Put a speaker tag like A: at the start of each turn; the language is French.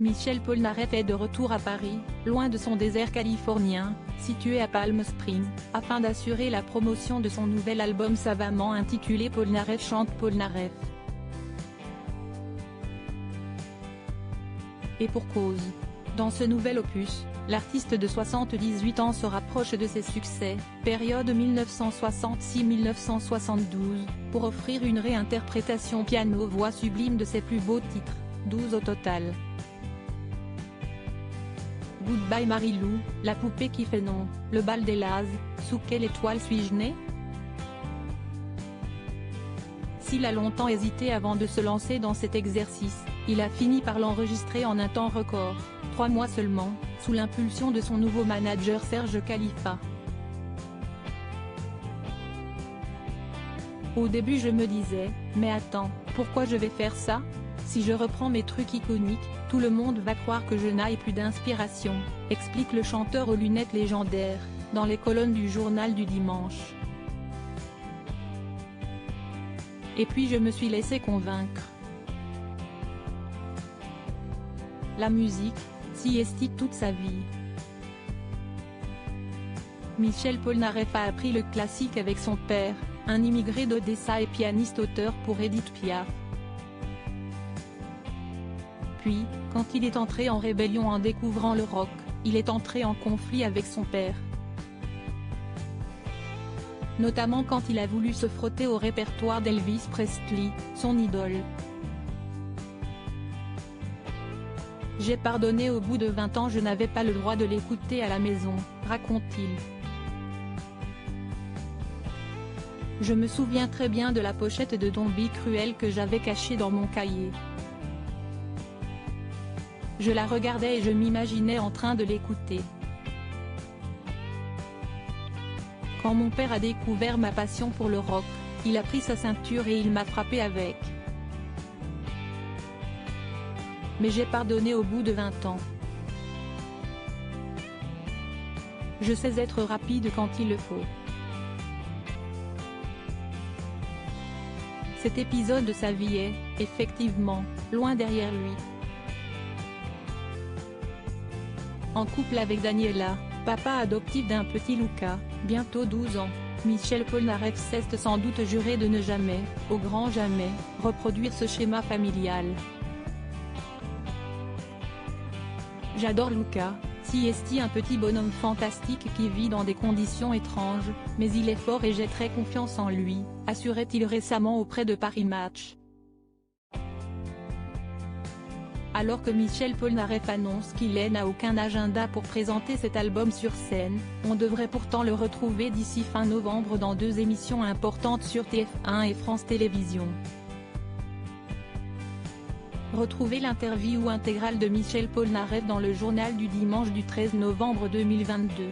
A: Michel Polnareff est de retour à Paris, loin de son désert californien, situé à Palm Springs, afin d'assurer la promotion de son nouvel album savamment intitulé Polnareff chante Polnareff. Et pour cause. Dans ce nouvel opus, l'artiste de 78 ans se rapproche de ses succès, période 1966-1972, pour offrir une réinterprétation piano-voix sublime de ses plus beaux titres, 12 au total. Goodbye Marilou, La poupée qui fait non, Le bal des Lazes, Sous quelle étoile suis-je né? S'il a longtemps hésité avant de se lancer dans cet exercice, il a fini par l'enregistrer en un temps record, 3 mois seulement, sous l'impulsion de son nouveau manager Serge Khalifa. Au début je me disais, mais attends, pourquoi je vais faire ça? Si je reprends mes trucs iconiques, tout le monde va croire que je n'ai plus d'inspiration, explique le chanteur aux lunettes légendaires, dans les colonnes du journal du dimanche. Et puis je me suis laissé convaincre. La musique, si estique toute sa vie. Michel Polnareff a appris le classique avec son père, un immigré d'Odessa et pianiste-auteur pour Édith Piaf. Puis, quand il est entré en rébellion en découvrant le rock, il est entré en conflit avec son père. Notamment quand il a voulu se frotter au répertoire d'Elvis Presley, son idole. J'ai pardonné au bout de 20 ans, je n'avais pas le droit de l'écouter à la maison, raconte-t-il. Je me souviens très bien de la pochette de Dombey Cruel que j'avais cachée dans mon cahier. Je la regardais et je m'imaginais en train de l'écouter. Quand mon père a découvert ma passion pour le rock, il a pris sa ceinture et il m'a frappé avec. Mais j'ai pardonné au bout de 20 ans. Je sais être rapide quand il le faut. Cet épisode de sa vie est, effectivement, loin derrière lui. En couple avec Daniela, papa adoptif d'un petit Luca, bientôt 12 ans, Michel Polnareff s'est sans doute juré de ne jamais, au grand jamais, reproduire ce schéma familial. J'adore Luca, si est un petit bonhomme fantastique qui vit dans des conditions étranges, mais il est fort et j'ai très confiance en lui, assurait-il récemment auprès de Paris Match. Alors que Michel Polnareff annonce qu'il n'a aucun agenda pour présenter cet album sur scène, on devrait pourtant le retrouver d'ici fin novembre dans 2 émissions importantes sur TF1 et France Télévisions. Retrouvez l'interview intégrale de Michel Polnareff dans le journal du dimanche du 13 novembre 2022.